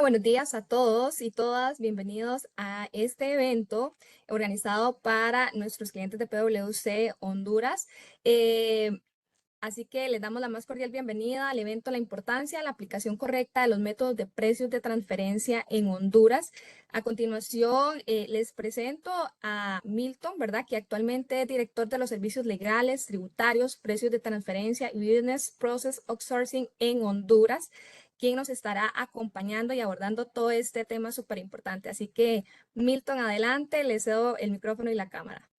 Buenos días a todos y todas. Bienvenidos a este evento organizado para nuestros clientes de PwC Honduras. Eh, Así que les damos la más cordial bienvenida al evento La importancia de la aplicación correcta de los métodos de precios de transferencia en Honduras. A continuación, les presento a Milton, ¿verdad? Que actualmente es director de los servicios legales, tributarios, precios de transferencia y Business Process Outsourcing en Honduras, quien nos estará acompañando y abordando todo este tema súper importante. Así que, Milton, adelante, le cedo el micrófono y la cámara.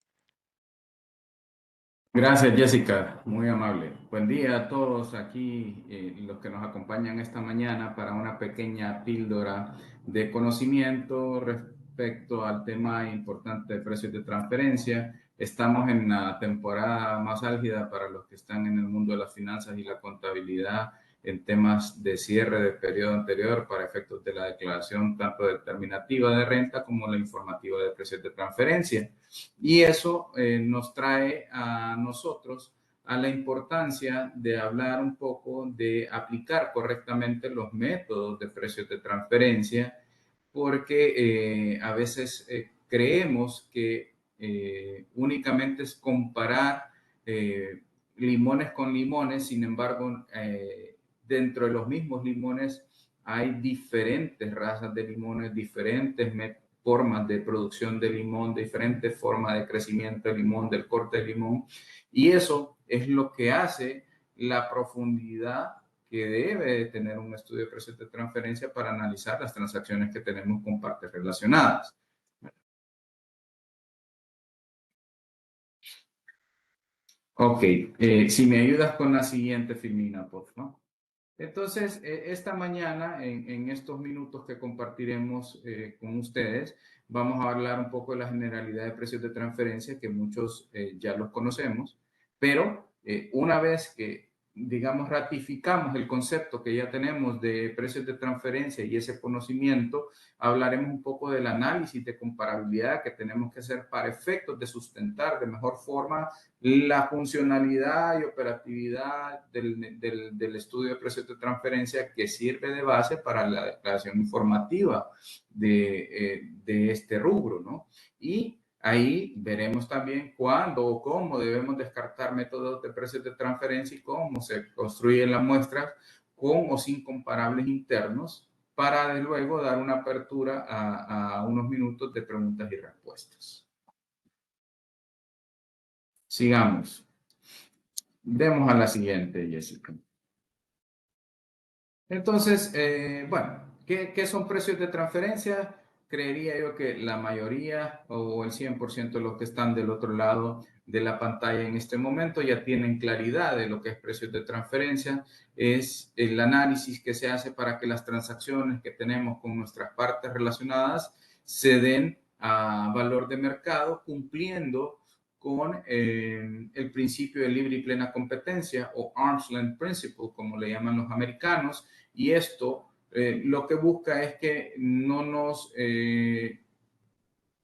Gracias, Jessica, muy amable. Buen día a todos aquí, los que nos acompañan esta mañana para una pequeña píldora de conocimiento respecto al tema importante de precios de transferencia. Estamos en la temporada más álgida para los que están en el mundo de las finanzas y la contabilidad en temas de cierre del periodo anterior para efectos de la declaración tanto determinativa de renta como la informativa de precios de transferencia. Y eso nos trae a nosotros a la importancia de hablar un poco de aplicar correctamente los métodos de precios de transferencia, porque a veces creemos que únicamente es comparar limones con limones. Sin embargo, dentro de los mismos limones hay diferentes razas de limones, diferentes formas de producción de limón, diferentes formas de crecimiento de limón, del corte de limón, y eso es lo que hace la profundidad que debe de tener un estudio de precios de transferencia para analizar las transacciones que tenemos con partes relacionadas. Ok, si me ayudas con la siguiente filmina, por favor. Entonces, esta mañana, en estos minutos que compartiremos con ustedes, vamos a hablar un poco de la generalidad de precios de transferencia, que muchos ya los conocemos, pero una vez que, digamos, ratificamos el concepto que ya tenemos de precios de transferencia y ese conocimiento, hablaremos un poco del análisis de comparabilidad que tenemos que hacer para efectos de sustentar de mejor forma la funcionalidad y operatividad del estudio de precios de transferencia, que sirve de base para la declaración informativa de este rubro, ¿no? Y ahí veremos también cuándo o cómo debemos descartar métodos de precios de transferencia y cómo se construyen las muestras con o sin comparables internos, para de luego dar una apertura a unos minutos de preguntas y respuestas. Sigamos. Demos a la siguiente, Jessica. Entonces, bueno, ¿qué son precios de transferencia? Creería yo que la mayoría o el 100% de los que están del otro lado de la pantalla en este momento ya tienen claridad de lo que es precios de transferencia. Es el análisis que se hace para que las transacciones que tenemos con nuestras partes relacionadas se den a valor de mercado, cumpliendo con el principio de libre y plena competencia, o Arm's Length Principle, como le llaman los americanos. Y esto lo que busca es que no nos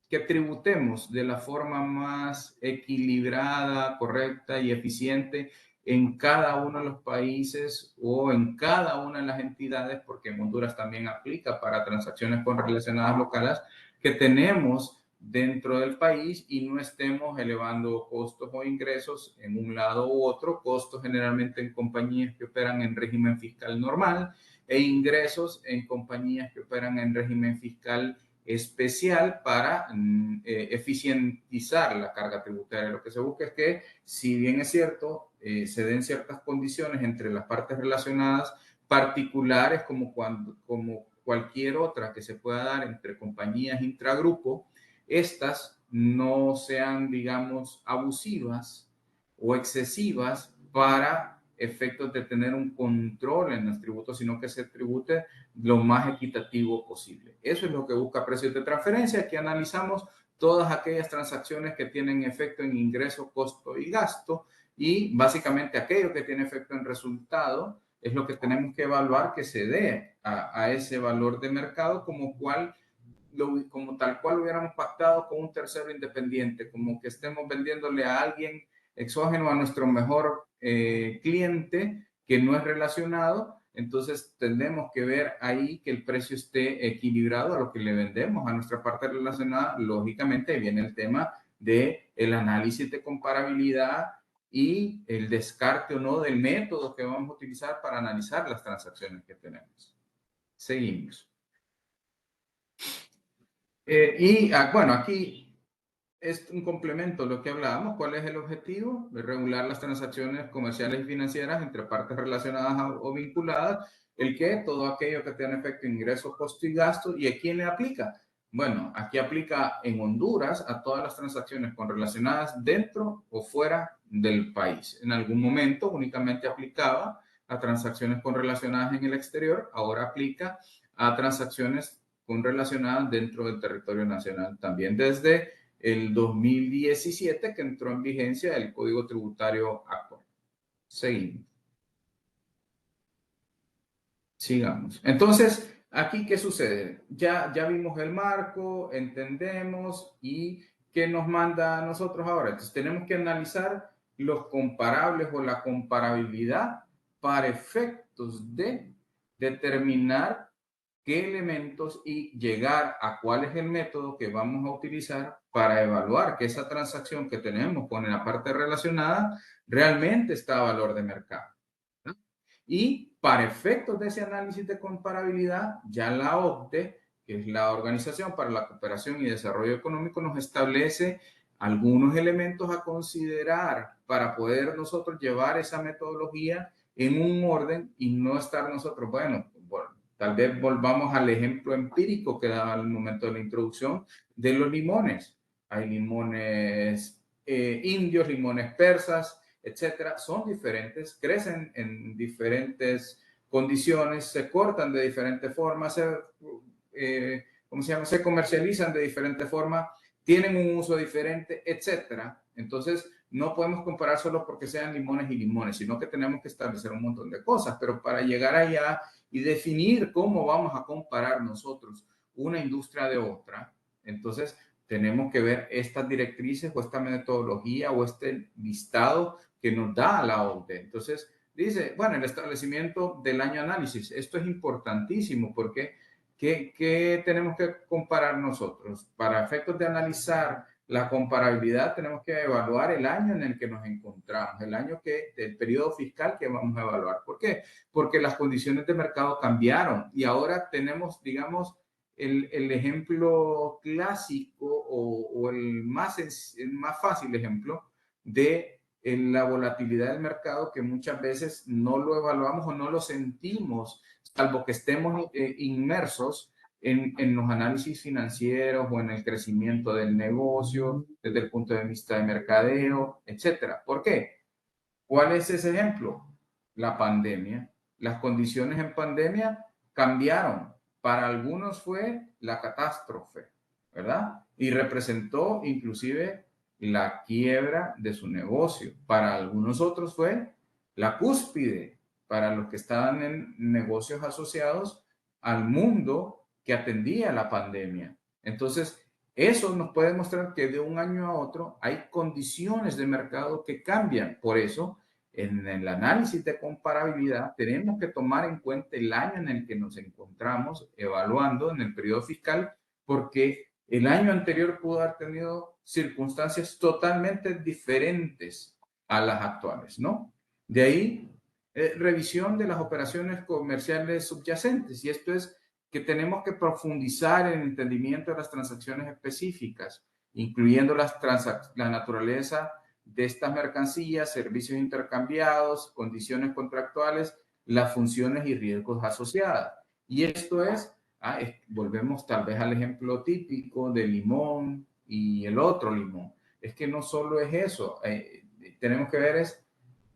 que tributemos de la forma más equilibrada, correcta y eficiente en cada uno de los países o en cada una de las entidades, porque en Honduras también aplica para transacciones con relacionadas locales que tenemos dentro del país, y no estemos elevando costos o ingresos en un lado u otro, costos generalmente en compañías que operan en régimen fiscal normal e ingresos en compañías que operan en régimen fiscal especial para eficientizar la carga tributaria. Lo que se busca es que, si bien es cierto, se den ciertas condiciones entre las partes relacionadas particulares, como cualquier otra que se pueda dar entre compañías intragrupo, estas no sean, digamos, abusivas o excesivas para efectos de tener un control en los tributos, sino que se tribute lo más equitativo posible. Eso es lo que busca precios de transferencia. Aquí analizamos todas aquellas transacciones que tienen efecto en ingreso, costo y gasto, y básicamente aquello que tiene efecto en resultado es lo que tenemos que evaluar que se dé a ese valor de mercado, como tal cual hubiéramos pactado con un tercero independiente, como que estemos vendiéndole a alguien exógeno a nuestro mejor cliente que no es relacionado. Entonces, tenemos que ver ahí que el precio esté equilibrado a lo que le vendemos a nuestra parte relacionada. Lógicamente, viene el tema del análisis de comparabilidad y el descarte o no del método que vamos a utilizar para analizar las transacciones que tenemos. Seguimos. Bueno, aquí es un complemento a lo que hablábamos. ¿Cuál es el objetivo? De regular las transacciones comerciales y financieras entre partes relacionadas o vinculadas. ¿El qué? Todo aquello que tenga efecto ingresos, costos y gastos. ¿Y a quién le aplica? Bueno, aquí aplica en Honduras a todas las transacciones relacionadas dentro o fuera del país. En algún momento únicamente aplicaba a transacciones relacionadas en el exterior. Ahora aplica a transacciones relacionadas dentro del territorio nacional. También desde el 2017 que entró en vigencia el Código Tributario actual. Seguimos. Sigamos. Entonces, aquí, ¿qué sucede? Ya vimos el marco, entendemos y ¿qué nos manda a nosotros ahora? Entonces, tenemos que analizar los comparables o la comparabilidad para efectos de determinar qué elementos y llegar a cuál es el método que vamos a utilizar para evaluar que esa transacción que tenemos con la parte relacionada realmente está a valor de mercado. ¿No? Y para efectos de ese análisis de comparabilidad, ya la OCDE, que es la Organización para la Cooperación y Desarrollo Económico, nos establece algunos elementos a considerar para poder nosotros llevar esa metodología en un orden y no estar nosotros, bueno, tal vez volvamos al ejemplo empírico que daba al momento de la introducción de los limones. Hay limones indios, limones persas, etcétera. Son diferentes, crecen en diferentes condiciones, se cortan de diferentes formas, ¿cómo se llama? Se comercializan de diferente forma, tienen un uso diferente, etcétera. Entonces, no podemos comparar solo porque sean limones y limones, sino que tenemos que establecer un montón de cosas. Pero para llegar allá y definir cómo vamos a comparar nosotros una industria de otra, entonces tenemos que ver estas directrices o esta metodología o este listado que nos da la OCDE. Entonces, dice, bueno, el establecimiento del año análisis. Esto es importantísimo porque ¿qué tenemos que comparar nosotros? Para efectos de analizar la comparabilidad, tenemos que evaluar el año en el que nos encontramos, el periodo fiscal que vamos a evaluar. ¿Por qué? Porque las condiciones de mercado cambiaron y ahora tenemos, digamos, el ejemplo clásico o el más fácil ejemplo de la volatilidad del mercado que muchas veces no lo evaluamos o no lo sentimos, salvo que estemos inmersos en los análisis financieros o en el crecimiento del negocio desde el punto de vista de mercadeo, etcétera. ¿Por qué? ¿Cuál es ese ejemplo? La pandemia. Las condiciones en pandemia cambiaron. Para algunos fue la catástrofe, ¿verdad? Y representó inclusive la quiebra de su negocio. Para algunos otros fue la cúspide, para los que estaban en negocios asociados al mundo que atendía la pandemia. Entonces, eso nos puede mostrar que de un año a otro hay condiciones de mercado que cambian. Por eso, en el análisis de comparabilidad, tenemos que tomar en cuenta el año en el que nos encontramos evaluando en el periodo fiscal, porque el año anterior pudo haber tenido circunstancias totalmente diferentes a las actuales, ¿no? De ahí, revisión de las operaciones comerciales subyacentes. Y esto es que tenemos que profundizar en el entendimiento de las transacciones específicas, incluyendo la naturaleza de estas mercancías, servicios intercambiados, condiciones contractuales, las funciones y riesgos asociadas. Y esto volvemos tal vez al ejemplo típico del limón y el otro limón. Es que no solo es eso, tenemos que ver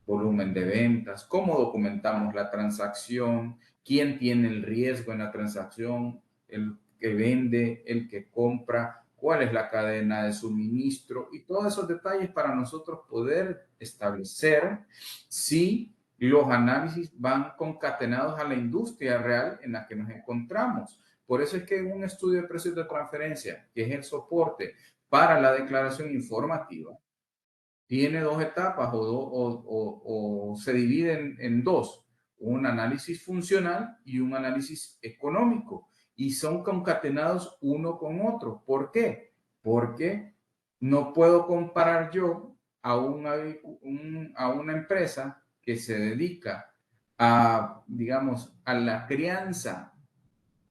volumen de ventas, cómo documentamos la transacción, quién tiene el riesgo en la transacción, el que vende, el que compra, cuál es la cadena de suministro y todos esos detalles para nosotros poder establecer si los análisis van concatenados a la industria real en la que nos encontramos. Por eso es que un estudio de precios de transferencia, que es el soporte para la declaración informativa, tiene dos etapas o se divide en dos. un análisis funcional y un análisis económico, y son concatenados uno con otro. ¿Por qué? Porque no puedo comparar yo a una empresa que se dedica a, digamos, a la crianza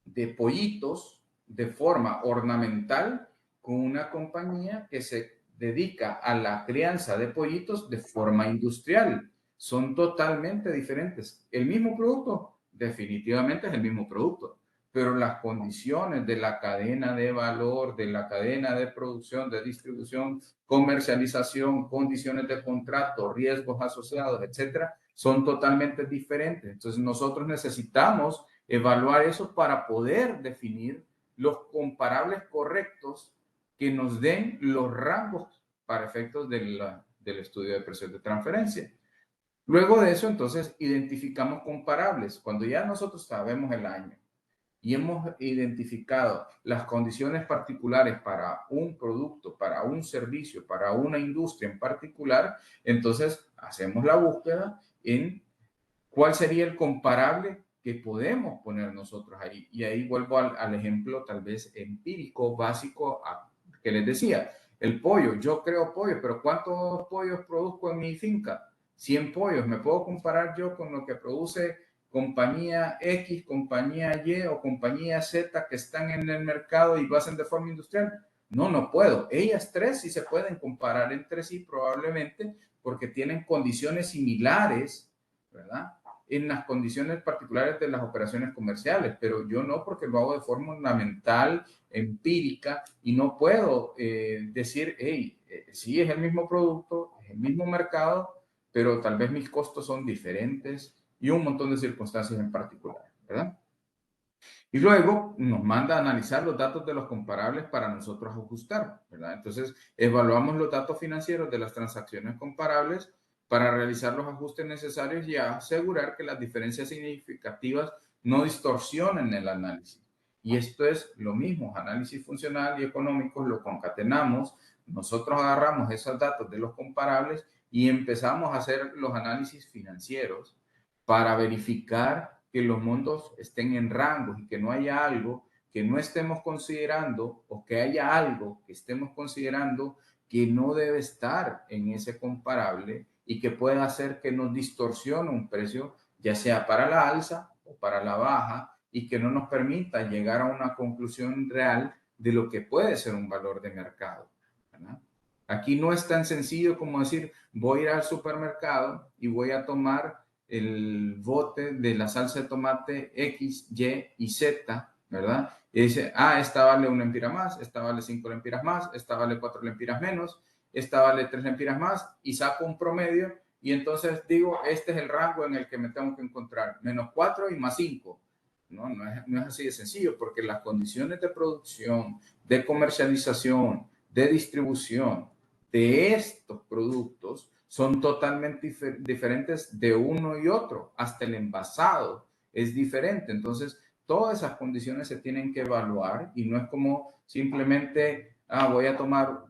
de pollitos de forma ornamental con una compañía que se dedica a la crianza de pollitos de forma industrial. Son totalmente diferentes. El mismo producto, definitivamente es el mismo producto, pero las condiciones de la cadena de valor, de la cadena de producción, de distribución, comercialización, condiciones de contrato, riesgos asociados, etcétera, son totalmente diferentes. Entonces nosotros necesitamos evaluar eso para poder definir los comparables correctos que nos den los rangos para efectos del estudio de precios de transferencia. Luego de eso, entonces, identificamos comparables. Cuando ya nosotros sabemos el año y hemos identificado las condiciones particulares para un producto, para un servicio, para una industria en particular, entonces hacemos la búsqueda en ¿cuál sería el comparable que podemos poner nosotros ahí? Y ahí vuelvo al ejemplo tal vez empírico, básico, que les decía. El pollo, yo creo pollo, pero ¿cuántos pollos produzco en mi finca? 100 pollos. ¿Me puedo comparar yo con lo que produce compañía X, compañía Y o compañía Z que están en el mercado y lo hacen de forma industrial? No, no puedo. Ellas tres sí se pueden comparar entre sí probablemente porque tienen condiciones similares, ¿verdad? En las condiciones particulares de las operaciones comerciales, pero yo no, porque lo hago de forma ornamental, empírica, y no puedo decir, hey, sí es el mismo producto, es el mismo mercado, pero tal vez mis costos son diferentes y un montón de circunstancias en particular, ¿verdad? Y luego nos manda a analizar los datos de los comparables para nosotros ajustar, ¿verdad? Entonces, evaluamos los datos financieros de las transacciones comparables para realizar los ajustes necesarios y asegurar que las diferencias significativas no distorsionen el análisis. Y esto es lo mismo, análisis funcional y económico, lo concatenamos, nosotros agarramos esos datos de los comparables y empezamos a hacer los análisis financieros para verificar que los montos estén en rangos y que no haya algo que no estemos considerando o que haya algo que estemos considerando que no debe estar en ese comparable y que pueda hacer que nos distorsione un precio, ya sea para la alza o para la baja, y que no nos permita llegar a una conclusión real de lo que puede ser un valor de mercado, ¿verdad? Aquí no es tan sencillo como decir, voy a ir al supermercado y voy a tomar el bote de la salsa de tomate X, Y y Z, ¿verdad? Y dice, esta vale 1 lempira más, esta vale 5 lempiras más, esta vale 4 lempiras menos, esta vale 3 lempiras más, y saco un promedio, y entonces digo, este es el rango en el que me tengo que encontrar, menos 4 y más 5. No es así de sencillo, porque las condiciones de producción, de comercialización, de distribución de estos productos son totalmente diferentes de uno y otro. Hasta el envasado es diferente. Entonces, todas esas condiciones se tienen que evaluar y no es como simplemente, voy a tomar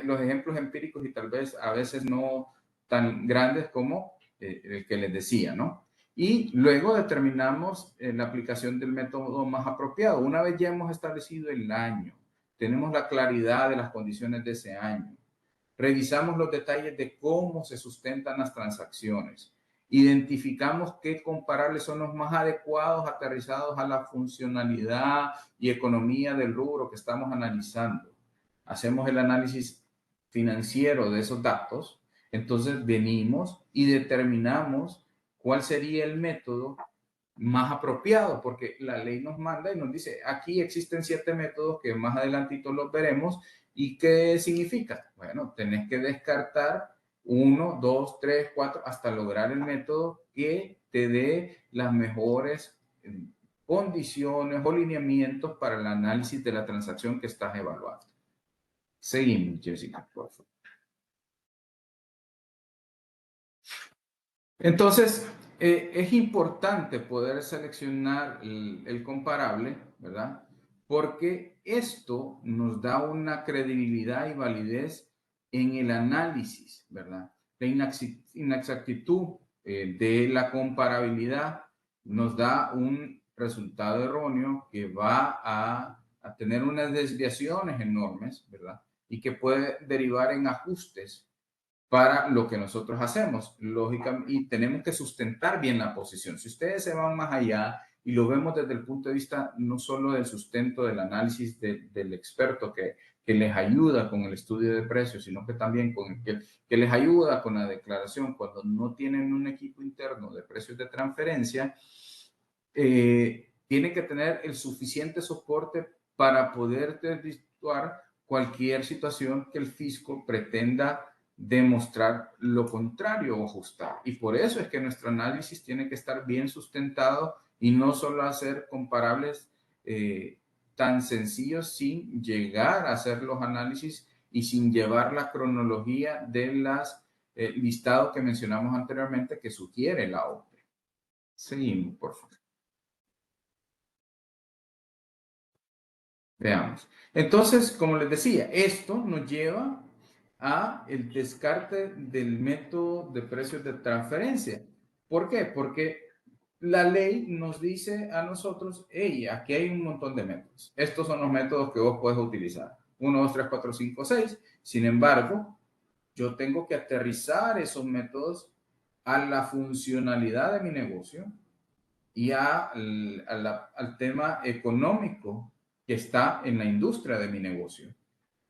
los ejemplos empíricos y tal vez a veces no tan grandes como el que les decía, ¿no? Y luego determinamos la aplicación del método más apropiado. Una vez ya hemos establecido el año, tenemos la claridad de las condiciones de ese año, revisamos los detalles de cómo se sustentan las transacciones, identificamos qué comparables son los más adecuados, aterrizados a la funcionalidad y economía del rubro que estamos analizando. Hacemos el análisis financiero de esos datos, entonces venimos y determinamos cuál sería el método más apropiado, porque la ley nos manda y nos dice, aquí existen 7 métodos que más adelantito los veremos. ¿Y qué significa? Bueno, tenés que descartar 1, 2, 3, 4, hasta lograr el método que te dé las mejores condiciones o lineamientos para el análisis de la transacción que estás evaluando. Seguimos, Jessica, por favor. Entonces, es importante poder seleccionar el comparable, ¿verdad? Porque esto nos da una credibilidad y validez en el análisis, ¿verdad? La inexactitud de la comparabilidad nos da un resultado erróneo que va a tener unas desviaciones enormes, ¿verdad? Y que puede derivar en ajustes para lo que nosotros hacemos, lógicamente, y tenemos que sustentar bien la posición. Si ustedes se van más allá y lo vemos desde el punto de vista no solo del sustento del análisis del experto que les ayuda con el estudio de precios, sino que también que les ayuda con la declaración cuando no tienen un equipo interno de precios de transferencia, tienen que tener el suficiente soporte para poder desvirtuar cualquier situación que el fisco pretenda demostrar lo contrario o ajustar. Y por eso es que nuestro análisis tiene que estar bien sustentado y no solo hacer comparables tan sencillos sin llegar a hacer los análisis y sin llevar la cronología de las listado que mencionamos anteriormente que sugiere la OPE. Seguimos, por favor. Veamos. Entonces, como les decía, esto nos lleva a el descarte del método de precios de transferencia. ¿Por qué? Porque la ley nos dice a nosotros, hey, aquí hay un montón de métodos. Estos son los métodos que vos puedes utilizar. 1, 2, 3, 4, 5, 6. Sin embargo, yo tengo que aterrizar esos métodos a la funcionalidad de mi negocio y al tema económico que está en la industria de mi negocio.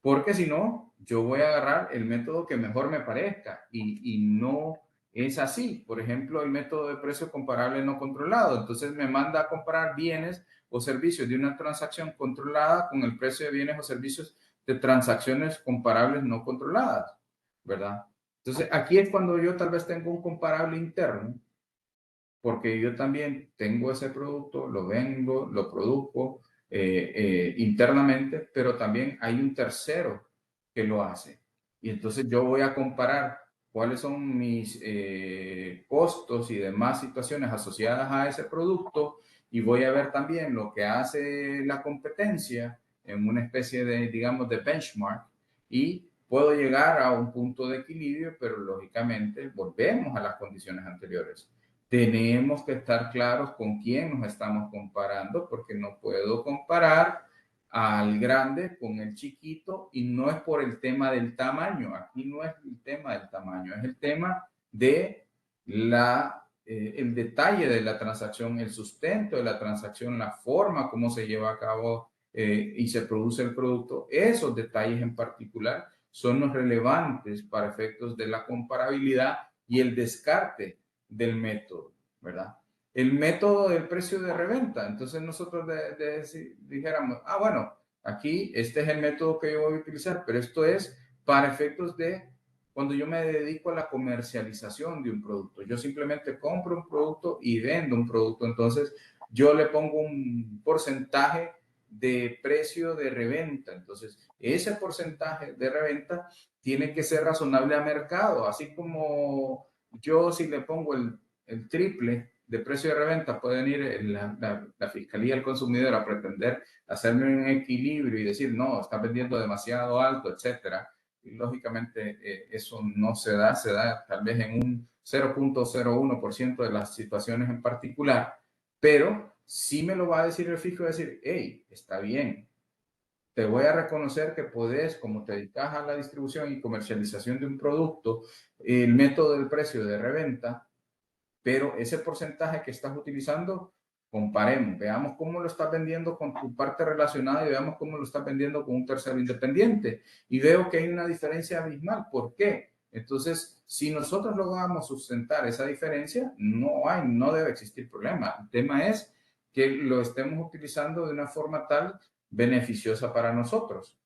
Porque si no, yo voy a agarrar el método que mejor me parezca y no es así. Por ejemplo, el método de precio comparable no controlado. Entonces me manda a comparar bienes o servicios de una transacción controlada con el precio de bienes o servicios de transacciones comparables no controladas, ¿verdad? Entonces aquí es cuando yo tal vez tengo un comparable interno porque yo también tengo ese producto, lo vendo, lo produzco internamente, pero también hay un tercero que lo hace. Y entonces yo voy a comparar cuáles son mis costos y demás situaciones asociadas a ese producto y voy a ver también lo que hace la competencia en una especie de, digamos, de benchmark y puedo llegar a un punto de equilibrio, pero lógicamente volvemos a las condiciones anteriores. Tenemos que estar claros con quién nos estamos comparando, porque no puedo comparar al grande con el chiquito y no es por el tema del tamaño. Aquí no es el tema del tamaño, es el tema de el detalle de la transacción, el sustento de la transacción, la forma como se lleva a cabo y se produce el producto. Esos detalles en particular son los relevantes para efectos de la comparabilidad y el descarte del método, ¿verdad? El método del precio de reventa. Entonces nosotros dijéramos, bueno, aquí este es el método que yo voy a utilizar, pero esto es para efectos de cuando yo me dedico a la comercialización de un producto. Yo simplemente compro un producto y vendo un producto. Entonces yo le pongo un porcentaje de precio de reventa. Entonces ese porcentaje de reventa tiene que ser razonable a mercado, así como yo si le pongo el triple de precio de reventa, pueden ir la Fiscalía del Consumidor a pretender hacerme un equilibrio y decir, no, está vendiendo demasiado alto, etcétera. Y lógicamente eso no se da tal vez en un 0.01% de las situaciones en particular, pero sí me lo va a decir el fisco, va a decir, hey, está bien, te voy a reconocer que podés, como te dedicas a la distribución y comercialización de un producto, el método del precio de reventa, pero ese porcentaje que estás utilizando, comparemos, veamos cómo lo estás vendiendo con tu parte relacionada y veamos cómo lo estás vendiendo con un tercero independiente. Y veo que hay una diferencia abismal. ¿Por qué? Entonces, si nosotros logramos sustentar esa diferencia, no debe existir problema. El tema es que lo estemos utilizando de una forma tal beneficiosa para nosotros.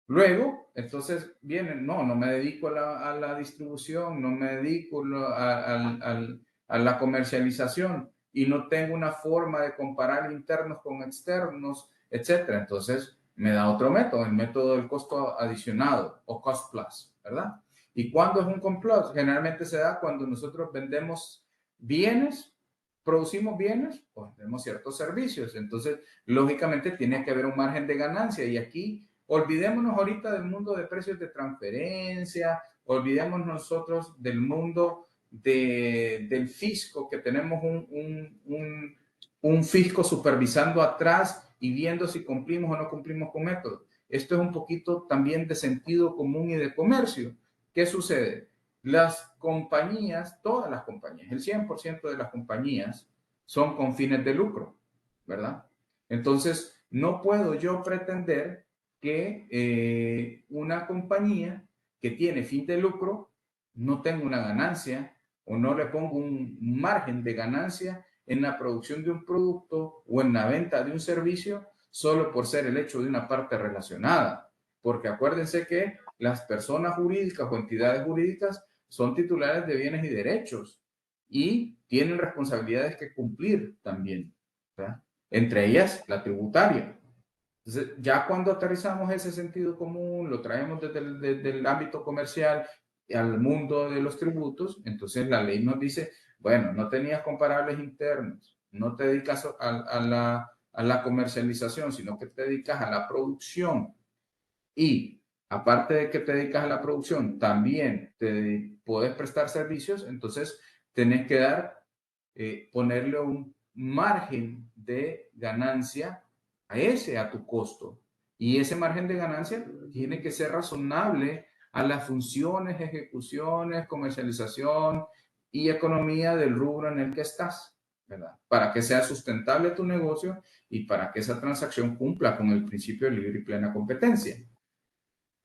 Luego, entonces vienen, no me dedico a la distribución, no me dedico a la comercialización y no tengo una forma de comparar internos con externos, etcétera. Entonces me da otro método, el método del costo adicionado o cost plus, ¿verdad? ¿Y cuándo es un complot? Generalmente se da cuando nosotros vendemos bienes, producimos bienes o vendemos ciertos servicios. Entonces, lógicamente tiene que haber un margen de ganancia y aquí olvidémonos ahorita del mundo de precios de transferencia, olvidémonos nosotros del mundo del fisco, que tenemos un fisco supervisando atrás y viendo si cumplimos o no cumplimos con métodos. Esto es un poquito también de sentido común y de comercio. ¿Qué sucede? Las compañías, todas las compañías, el 100% de las compañías son con fines de lucro, ¿verdad? Entonces, no puedo yo pretender que una compañía que tiene fin de lucro no tenga una ganancia o no le ponga un margen de ganancia en la producción de un producto o en la venta de un servicio solo por ser el hecho de una parte relacionada. Porque acuérdense que las personas jurídicas o entidades jurídicas son titulares de bienes y derechos y tienen responsabilidades que cumplir también, ¿verdad? Entre ellas la tributaria. Entonces, ya cuando aterrizamos ese sentido común, lo traemos desde el ámbito comercial al mundo de los tributos, entonces la ley nos dice, bueno, no tenías comparables internos, no te dedicas a la comercialización, sino que te dedicas a la producción. Y aparte de que te dedicas a la producción, también te puedes prestar servicios, entonces tenés que ponerle un margen de ganancia a tu costo. Y ese margen de ganancia tiene que ser razonable a las funciones, ejecuciones, comercialización y economía del rubro en el que estás, ¿verdad? Para que sea sustentable tu negocio y para que esa transacción cumpla con el principio de libre y plena competencia.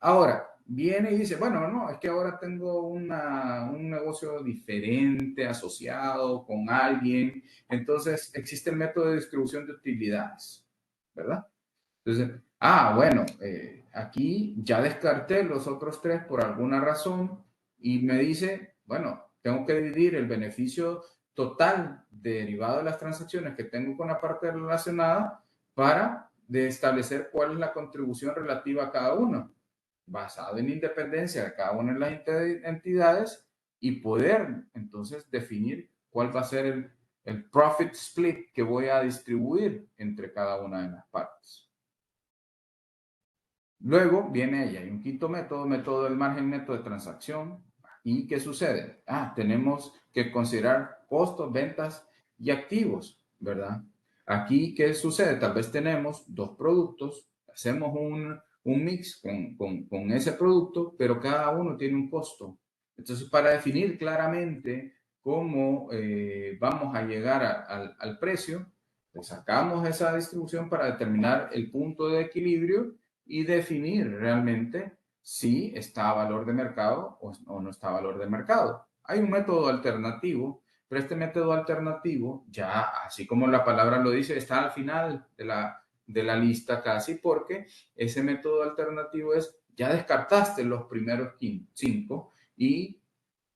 Ahora, viene y dice, bueno, no, es que ahora tengo un negocio diferente, asociado con alguien, entonces existe el método de distribución de utilidades, ¿verdad? Entonces, bueno, aquí ya descarté los otros tres por alguna razón y me dice, bueno, tengo que dividir el beneficio total derivado de las transacciones que tengo con la parte relacionada para establecer cuál es la contribución relativa a cada uno basado en independencia de cada una de las entidades y poder entonces definir cuál va a ser el profit split que voy a distribuir entre cada una de las partes. Luego viene ella, hay un quinto método, método del margen neto de transacción. ¿Y qué sucede? Tenemos que considerar costos, ventas y activos, ¿verdad? Aquí, ¿qué sucede? Tal vez tenemos dos productos, hacemos un mix con ese producto, pero cada uno tiene un costo. Entonces, para definir claramente cómo vamos a llegar al precio, pues sacamos esa distribución para determinar el punto de equilibrio y definir realmente si está a valor de mercado o no está a valor de mercado. Hay un método alternativo, pero este método alternativo, ya así como la palabra lo dice, está al final de la lista casi, porque ese método alternativo es, ya descartaste los primeros 5 y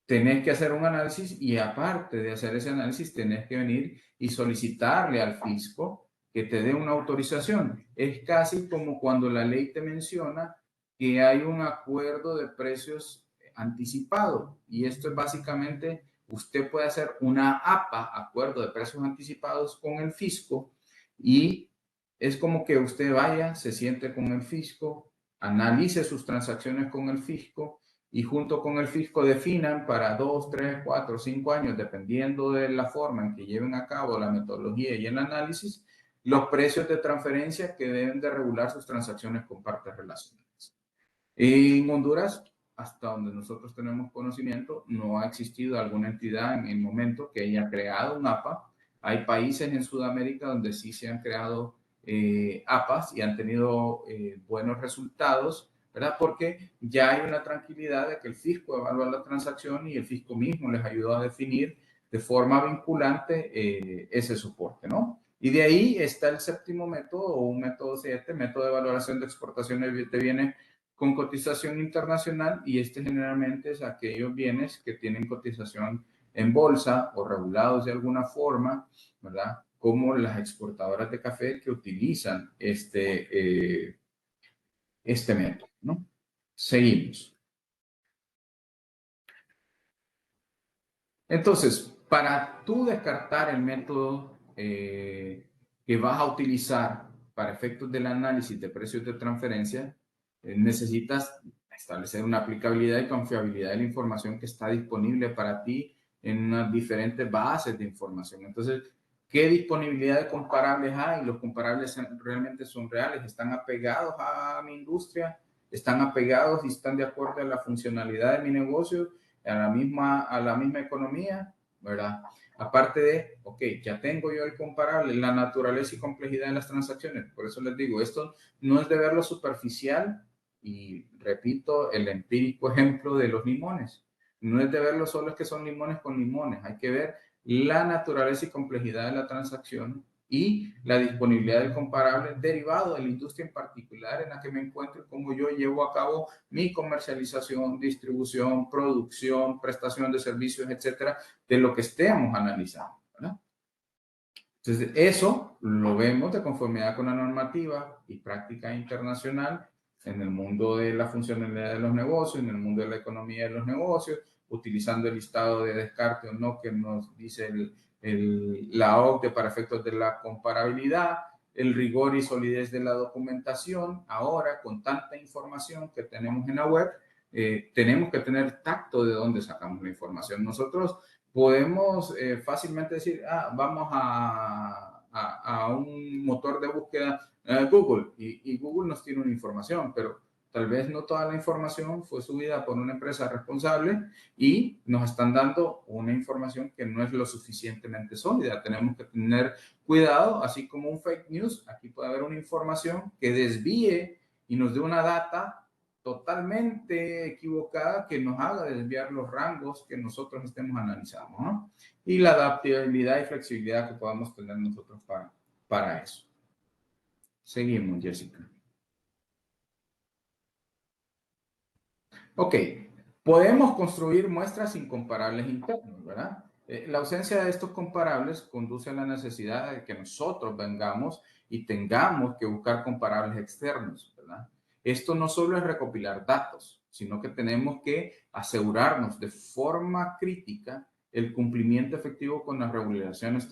tenés que hacer un análisis y aparte de hacer ese análisis, tenés que venir y solicitarle al fisco que te dé una autorización. Es casi como cuando la ley te menciona que hay un acuerdo de precios anticipado y esto es básicamente, usted puede hacer una APA, acuerdo de precios anticipados con el fisco y es como que usted vaya, se siente con el fisco, analice sus transacciones con el fisco y junto con el fisco definan para 2, 3, 4, 5 años, dependiendo de la forma en que lleven a cabo la metodología y el análisis, los precios de transferencia que deben de regular sus transacciones con partes relacionadas. En Honduras, hasta donde nosotros tenemos conocimiento, no ha existido alguna entidad en el momento que haya creado un APA. Hay países en Sudamérica donde sí se han creado APAs y han tenido buenos resultados, ¿verdad? Porque ya hay una tranquilidad de que el fisco evalúa la transacción y el fisco mismo les ayudó a definir de forma vinculante ese soporte, ¿no? Y de ahí está el séptimo método o un método 7, método de valoración de exportaciones de bienes con cotización internacional y este generalmente es aquellos bienes que tienen cotización en bolsa o regulados de alguna forma, ¿verdad? Como las exportadoras de café que utilizan este método, ¿no? Seguimos. Entonces, para tú descartar el método que vas a utilizar para efectos del análisis de precios de transferencia, necesitas establecer una aplicabilidad y confiabilidad de la información que está disponible para ti en unas diferentes bases de información. Entonces, ¿qué disponibilidad de comparables hay? Los comparables realmente son reales, están apegados a mi industria, están apegados y están de acuerdo a la funcionalidad de mi negocio, a la misma economía, ¿verdad? Aparte de, ok, ya tengo yo el comparable, la naturaleza y complejidad de las transacciones. Por eso les digo, esto no es de verlo superficial y repito el empírico ejemplo de los limones. No es de verlo solo es que son limones con limones, hay que ver la naturaleza y complejidad de la transacción y la disponibilidad del comparable derivado de la industria en particular en la que me encuentro y cómo yo llevo a cabo mi comercialización, distribución, producción, prestación de servicios, etcétera, de lo que estemos analizando, ¿verdad? Entonces, eso lo vemos de conformidad con la normativa y práctica internacional en el mundo de la funcionalidad de los negocios, en el mundo de la economía de los negocios, utilizando el listado de descarte o no que nos dice la OCDE para efectos de la comparabilidad, el rigor y solidez de la documentación. Ahora, con tanta información que tenemos en la web, tenemos que tener tacto de dónde sacamos la información. Nosotros podemos fácilmente decir, vamos a un motor de búsqueda, Google, y Google nos tiene una información, pero tal vez no toda la información fue subida por una empresa responsable y nos están dando una información que no es lo suficientemente sólida. Tenemos que tener cuidado, así como un fake news, aquí puede haber una información que desvíe y nos dé una data totalmente equivocada que nos haga desviar los rangos que nosotros estemos analizando, ¿no? Y la adaptabilidad y flexibilidad que podamos tener nosotros para eso. Seguimos, Jessica. Ok, podemos construir muestras incomparables internas, ¿verdad? La ausencia de estos comparables conduce a la necesidad de que nosotros vengamos y tengamos que buscar comparables externos, ¿verdad? Esto no solo es recopilar datos, sino que tenemos que asegurarnos de forma crítica el cumplimiento efectivo con las regulaciones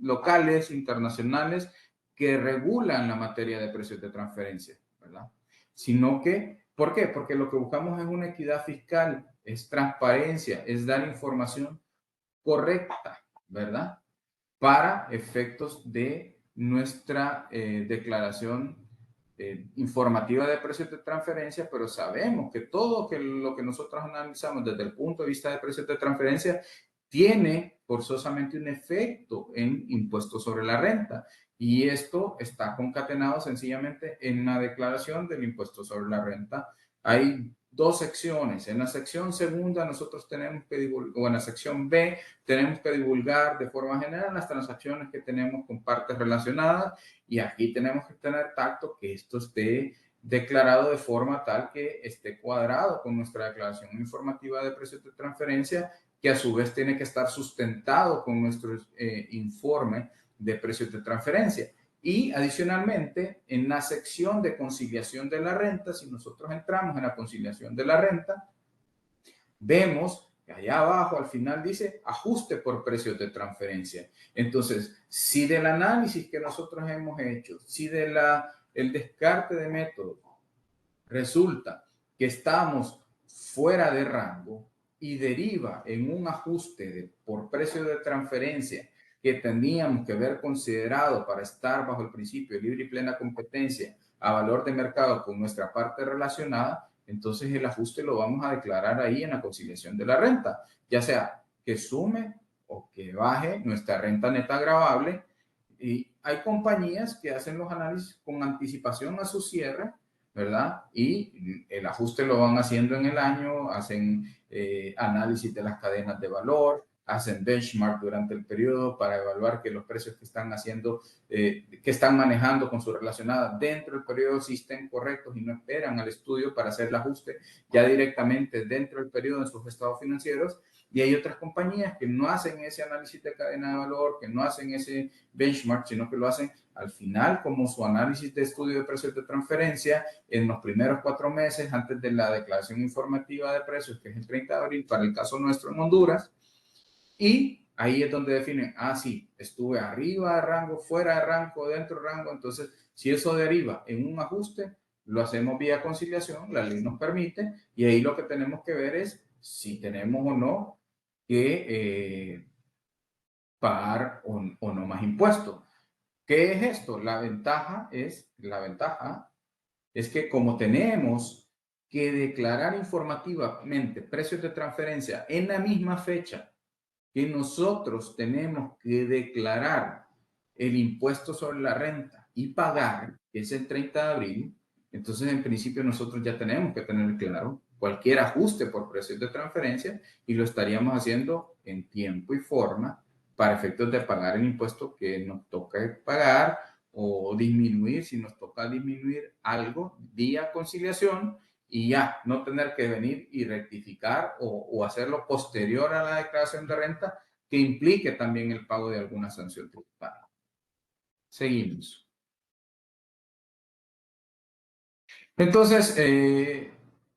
locales, internacionales, que regulan la materia de precios de transferencia, ¿verdad? Sino que, ¿por qué? Porque lo que buscamos es una equidad fiscal, es transparencia, es dar información correcta, ¿verdad? Para efectos de nuestra declaración informativa de precios de transferencia, pero sabemos que todo lo que nosotros analizamos desde el punto de vista de precios de transferencia tiene forzosamente un efecto en impuestos sobre la renta. Y esto está concatenado sencillamente en la declaración del impuesto sobre la renta. Hay dos secciones. En la sección segunda nosotros tenemos que divulgar, o en la sección B tenemos que divulgar de forma general las transacciones que tenemos con partes relacionadas y aquí tenemos que tener tacto que esto esté declarado de forma tal que esté cuadrado con nuestra declaración informativa de precios de transferencia, que a su vez tiene que estar sustentado con nuestro informe de precios de transferencia. Y adicionalmente, en la sección de conciliación de la renta, si nosotros entramos en la conciliación de la renta, vemos que allá abajo al final dice ajuste por precios de transferencia. Entonces, si del análisis que nosotros hemos hecho, si de el descarte de métodos resulta que estamos fuera de rango y deriva en un ajuste por precio de transferencia que teníamos que haber considerado para estar bajo el principio de libre y plena competencia a valor de mercado con nuestra parte relacionada, entonces el ajuste lo vamos a declarar ahí en la conciliación de la renta, ya sea que sume o que baje nuestra renta neta gravable. Y hay compañías que hacen los análisis con anticipación a su cierre, ¿verdad? Y el ajuste lo van haciendo en el año, hacen análisis de las cadenas de valor, hacen benchmark durante el periodo para evaluar que los precios que están haciendo, que están manejando con su relacionada dentro del periodo sí estén correctos y no esperan al estudio para hacer el ajuste ya directamente dentro del periodo en sus estados financieros. Y hay otras compañías que no hacen ese análisis de cadena de valor, que no hacen ese benchmark, sino que lo hacen al final como su análisis de estudio de precios de transferencia en los primeros 4 meses antes de la declaración informativa de precios, que es el 30 de abril para el caso nuestro en Honduras. Y ahí es donde definen, sí, estuve arriba de rango, fuera de rango, dentro de rango. Entonces, si eso deriva en un ajuste, lo hacemos vía conciliación, la ley nos permite, y ahí lo que tenemos que ver es si tenemos o no que pagar o no más impuestos. ¿Qué es esto? La ventaja es que como tenemos que declarar informativamente precios de transferencia en la misma fecha que nosotros tenemos que declarar el impuesto sobre la renta y pagar, que es el 30 de abril, entonces en principio nosotros ya tenemos que tener claro cualquier ajuste por precios de transferencia y lo estaríamos haciendo en tiempo y forma para efectos de pagar el impuesto que nos toca pagar o disminuir, si nos toca disminuir algo, vía conciliación, y ya no tener que venir y rectificar o hacerlo posterior a la declaración de renta que implique también el pago de alguna sanción tributaria. Seguimos. Entonces,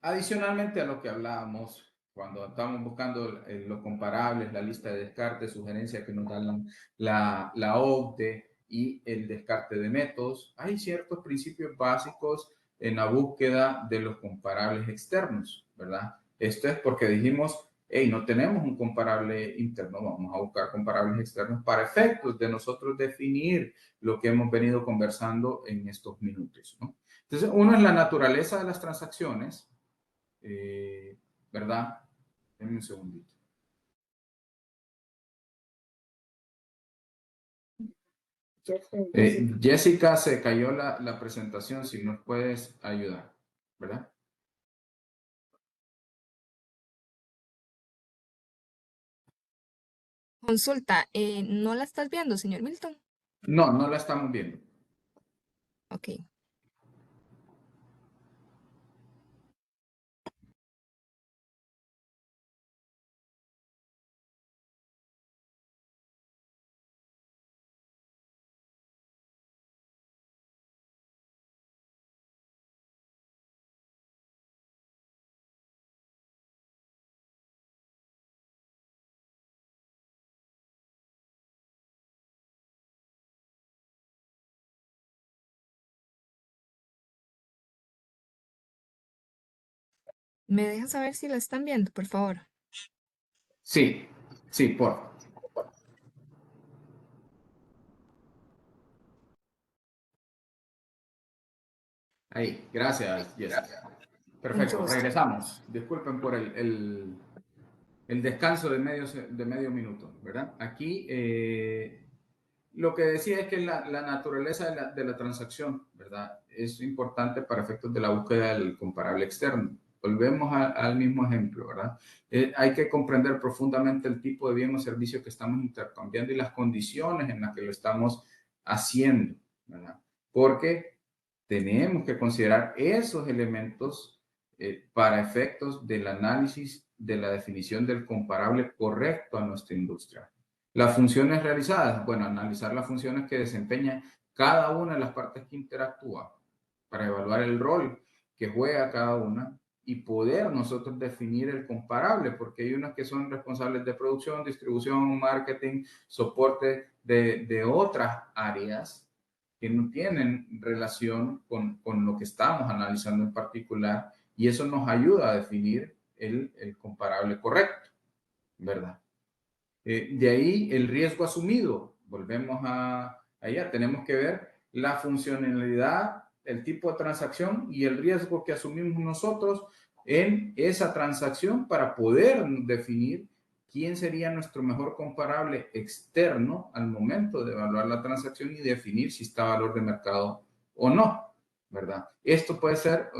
adicionalmente a lo que hablábamos, cuando estamos buscando lo comparables, la lista de descarte, sugerencias que nos dan la OCDE y el descarte de métodos, hay ciertos principios básicos en la búsqueda de los comparables externos, ¿verdad? Esto es porque dijimos, hey, no tenemos un comparable interno, vamos a buscar comparables externos para efectos de nosotros definir lo que hemos venido conversando en estos minutos, ¿no? Entonces, uno es la naturaleza de las transacciones, ¿verdad? Denme un segundito. Jessica, se cayó la presentación, si nos puedes ayudar, ¿verdad? Consulta, ¿no la estás viendo, señor Milton? No, no la estamos viendo. Ok. ¿Me dejas saber si la están viendo, por favor? Sí, sí, por favor. Ahí, gracias, Jessica. Mucho Perfecto, gusto. regresamos. Disculpen por el descanso de medio minuto, ¿verdad? Aquí lo que decía es que la naturaleza de la transacción, ¿verdad? Es importante para efectos de la búsqueda del comparable externo. Volvemos al mismo ejemplo, ¿verdad? Hay que comprender profundamente el tipo de bien o servicio que estamos intercambiando y las condiciones en las que lo estamos haciendo, ¿verdad? Porque tenemos que considerar esos elementos para efectos del análisis de la definición del comparable correcto a nuestra industria. Las funciones realizadas, bueno, analizar las funciones que desempeña cada una de las partes que interactúa para evaluar el rol que juega cada una y poder nosotros definir el comparable, porque hay unas que son responsables de producción, distribución, marketing, soporte de otras áreas que no tienen relación con lo que estamos analizando en particular, y eso nos ayuda a definir el comparable correcto, ¿verdad? De ahí el riesgo asumido. Volvemos a allá. Tenemos que ver la funcionalidad, el tipo de transacción y el riesgo que asumimos nosotros en esa transacción para poder definir quién sería nuestro mejor comparable externo al momento de evaluar la transacción y definir si está valor de mercado o no, ¿verdad? Esto puede ser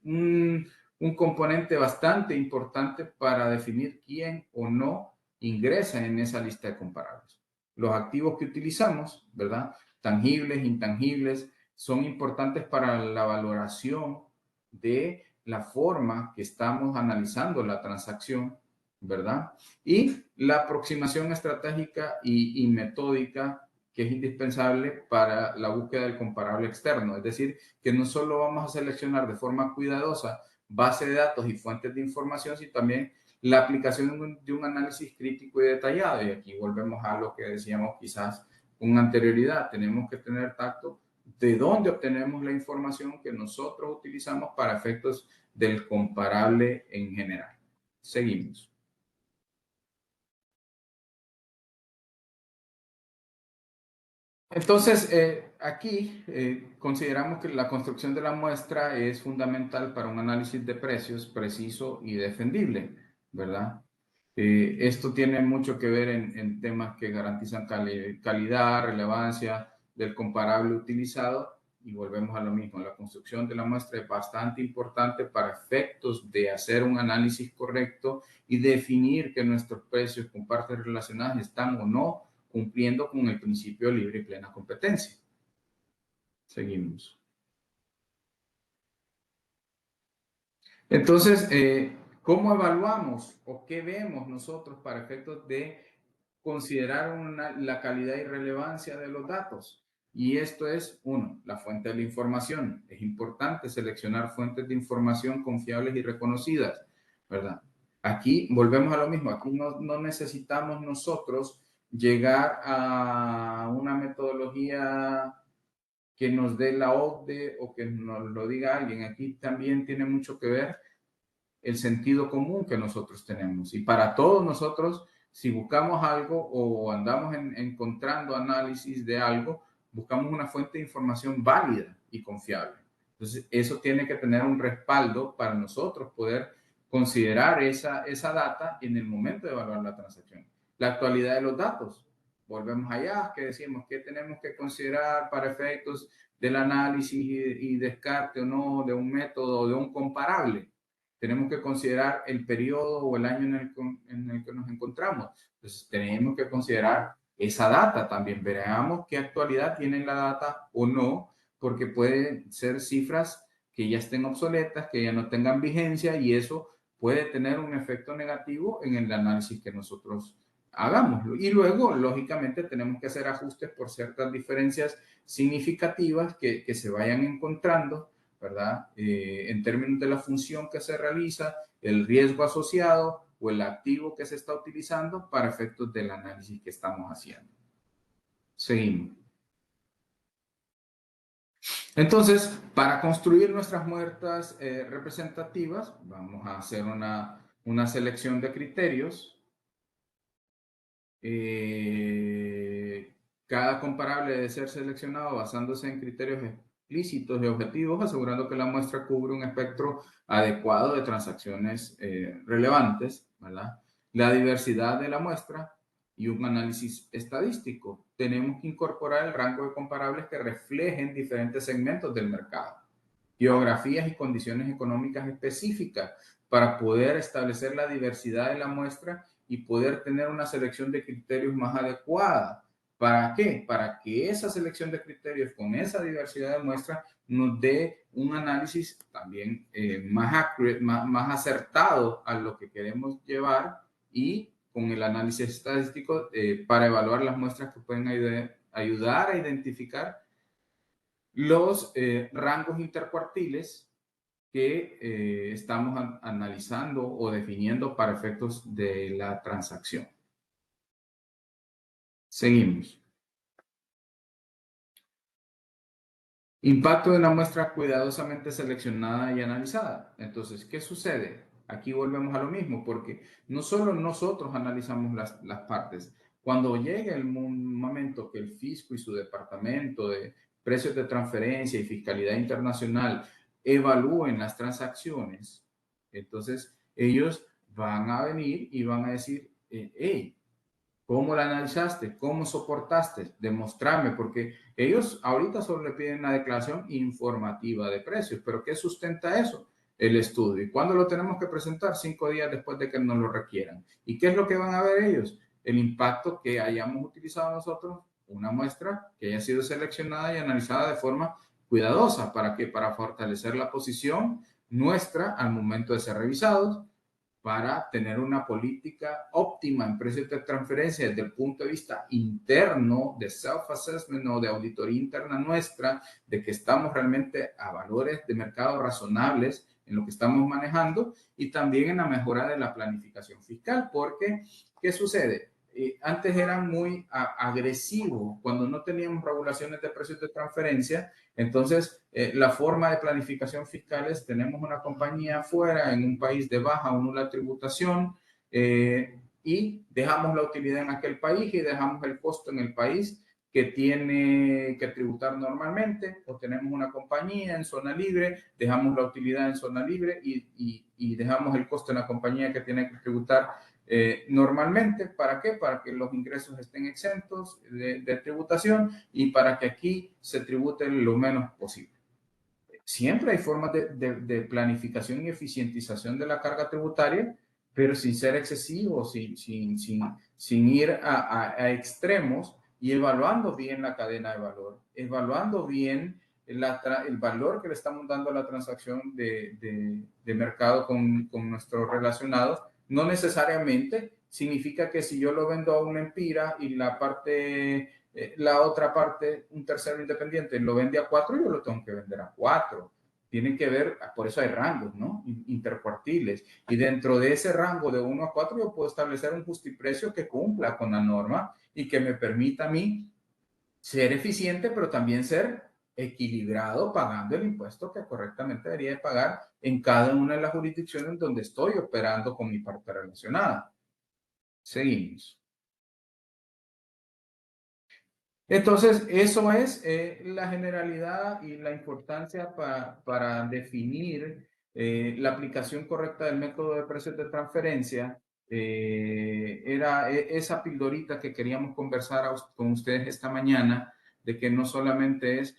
un componente bastante importante para definir quién o no ingresa en esa lista de comparables. Los activos que utilizamos, ¿verdad? Tangibles, intangibles, son importantes para la valoración de la forma que estamos analizando la transacción, ¿verdad? Y la aproximación estratégica y metódica que es indispensable para la búsqueda del comparable externo. Es decir, que no solo vamos a seleccionar de forma cuidadosa base de datos y fuentes de información, sino también la aplicación de un análisis crítico y detallado. Y aquí volvemos a lo que decíamos quizás con anterioridad. Tenemos que tener tacto de dónde obtenemos la información que nosotros utilizamos para efectos del comparable en general. Seguimos. Entonces, aquí consideramos que la construcción de la muestra es fundamental para un análisis de precios preciso y defendible, ¿verdad? Esto tiene mucho que ver en temas que garantizan calidad, relevancia del comparable utilizado, y volvemos a lo mismo. La construcción de la muestra es bastante importante para efectos de hacer un análisis correcto y definir que nuestros precios con partes relacionadas están o no cumpliendo con el principio de libre y plena competencia. Seguimos. Entonces, ¿cómo evaluamos o qué vemos nosotros para efectos de considerar la calidad y relevancia de los datos? Y esto es, uno, la fuente de la información. Es importante seleccionar fuentes de información confiables y reconocidas, ¿verdad? Aquí volvemos a lo mismo. Aquí no necesitamos nosotros llegar a una metodología que nos dé la OCDE o que nos lo diga alguien. Aquí también tiene mucho que ver el sentido común que nosotros tenemos. Y para todos nosotros, si buscamos algo o andamos encontrando análisis de algo, buscamos una fuente de información válida y confiable. Entonces, eso tiene que tener un respaldo para nosotros poder considerar esa data en el momento de evaluar la transacción. La actualidad de los datos. Volvemos allá, que decimos que tenemos que considerar para efectos del análisis y descarte o no de un método o de un comparable. Tenemos que considerar el periodo o el año en el que nos encontramos. Entonces, tenemos que considerar esa data también. Veamos qué actualidad tiene la data o no, porque pueden ser cifras que ya estén obsoletas, que ya no tengan vigencia, y eso puede tener un efecto negativo en el análisis que nosotros hagamos. Y luego, lógicamente, tenemos que hacer ajustes por ciertas diferencias significativas que se vayan encontrando, ¿verdad? En términos de la función que se realiza, el riesgo asociado o el activo que se está utilizando para efectos del análisis que estamos haciendo. Seguimos. Entonces, para construir nuestras muestras representativas, vamos a hacer una selección de criterios. Cada comparable debe ser seleccionado basándose en criterios explícitos y objetivos, asegurando que la muestra cubre un espectro adecuado de transacciones relevantes, ¿verdad? La diversidad de la muestra y un análisis estadístico. Tenemos que incorporar el rango de comparables que reflejen diferentes segmentos del mercado, geografías y condiciones económicas específicas para poder establecer la diversidad de la muestra y poder tener una selección de criterios más adecuada. ¿Para qué? Para que esa selección de criterios con esa diversidad de muestra nos dé un análisis también más accurate, más acertado a lo que queremos llevar, y con el análisis estadístico para evaluar las muestras que pueden ayudar a identificar los rangos intercuartiles que estamos analizando o definiendo para efectos de la transacción. Seguimos. Impacto de una muestra cuidadosamente seleccionada y analizada. Entonces, ¿qué sucede? Aquí volvemos a lo mismo, porque no solo nosotros analizamos las partes. Cuando llegue el momento que el fisco y su departamento de precios de transferencia y fiscalidad internacional evalúen las transacciones, entonces ellos van a venir y van a decir, hey, ¿cómo la analizaste? ¿Cómo soportaste? Demostrarme, porque ellos ahorita solo le piden una declaración informativa de precios, pero ¿qué sustenta eso? El estudio. ¿Y cuándo lo tenemos que presentar? 5 días después de que nos lo requieran. ¿Y qué es lo que van a ver ellos? El impacto que hayamos utilizado nosotros, una muestra que haya sido seleccionada y analizada de forma cuidadosa. ¿Para qué? Para fortalecer la posición nuestra al momento de ser revisados, para tener una política óptima en precios de transferencia desde el punto de vista interno de self-assessment o de auditoría interna nuestra, de que estamos realmente a valores de mercado razonables en lo que estamos manejando, y también en la mejora de la planificación fiscal, porque ¿qué sucede? Antes era muy agresivo cuando no teníamos regulaciones de precios de transferencia. Entonces, la forma de planificación fiscal es: tenemos una compañía afuera en un país de baja o nula tributación, y dejamos la utilidad en aquel país y dejamos el costo en el país que tiene que tributar normalmente, o tenemos una compañía en zona libre, dejamos la utilidad en zona libre y dejamos el costo en la compañía que tiene que tributar normalmente. ¿Para qué? Para que los ingresos estén exentos de tributación y para que aquí se tribute lo menos posible. Siempre hay formas de planificación y eficientización de la carga tributaria, pero sin ser excesivo, sin ir a extremos y evaluando bien la cadena de valor, evaluando bien el valor que le estamos dando a la transacción de mercado con nuestros relacionados. No necesariamente significa que si yo lo vendo a una empira y la otra parte, un tercero independiente, lo vende a 4, yo lo tengo que vender a 4. Tienen que ver, por eso hay rangos, ¿no? Intercuartiles. Y dentro de ese rango de 1 a 4, yo puedo establecer un justiprecio que cumpla con la norma y que me permita a mí ser eficiente, pero también ser equilibrado pagando el impuesto que correctamente debería de pagar en cada una de las jurisdicciones donde estoy operando con mi parte relacionada. Seguimos. Entonces, eso es la generalidad y la importancia para definir la aplicación correcta del método de precios de transferencia. Era esa pildorita que queríamos conversar con ustedes esta mañana, de que no solamente es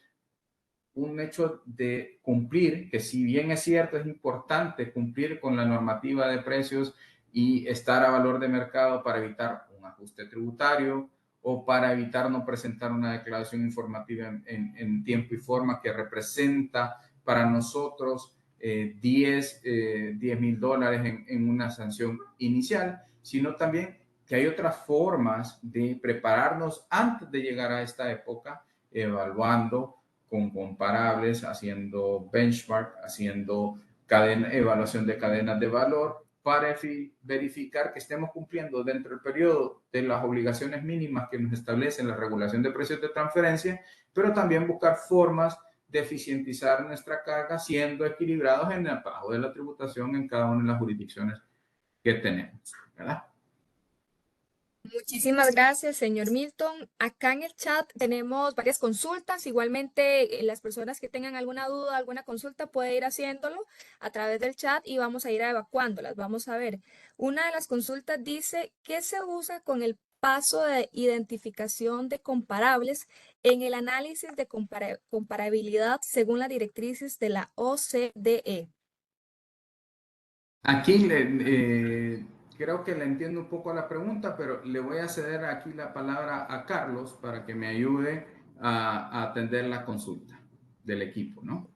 un hecho de cumplir, que si bien es cierto, es importante cumplir con la normativa de precios y estar a valor de mercado para evitar un ajuste tributario o para evitar no presentar una declaración informativa en tiempo y forma que representa para nosotros $10,000 en una sanción inicial, sino también que hay otras formas de prepararnos antes de llegar a esta época, evaluando con comparables, haciendo benchmark, haciendo evaluación de cadenas de valor para verificar que estemos cumpliendo dentro del periodo de las obligaciones mínimas que nos establecen la regulación de precios de transferencia, pero también buscar formas de eficientizar nuestra carga siendo equilibrados en el pago de la tributación en cada una de las jurisdicciones que tenemos, ¿verdad? Muchísimas gracias, señor Milton. Acá en el chat tenemos varias consultas. Igualmente, las personas que tengan alguna duda, alguna consulta, puede ir haciéndolo a través del chat y vamos a ir evacuándolas. Vamos a ver. Una de las consultas dice, ¿qué se usa con el paso de identificación de comparables en el análisis de comparabilidad según las directrices de la OCDE? Aquí creo que le entiendo un poco la pregunta, pero le voy a ceder aquí la palabra a Carlos para que me ayude a atender la consulta del equipo, ¿no?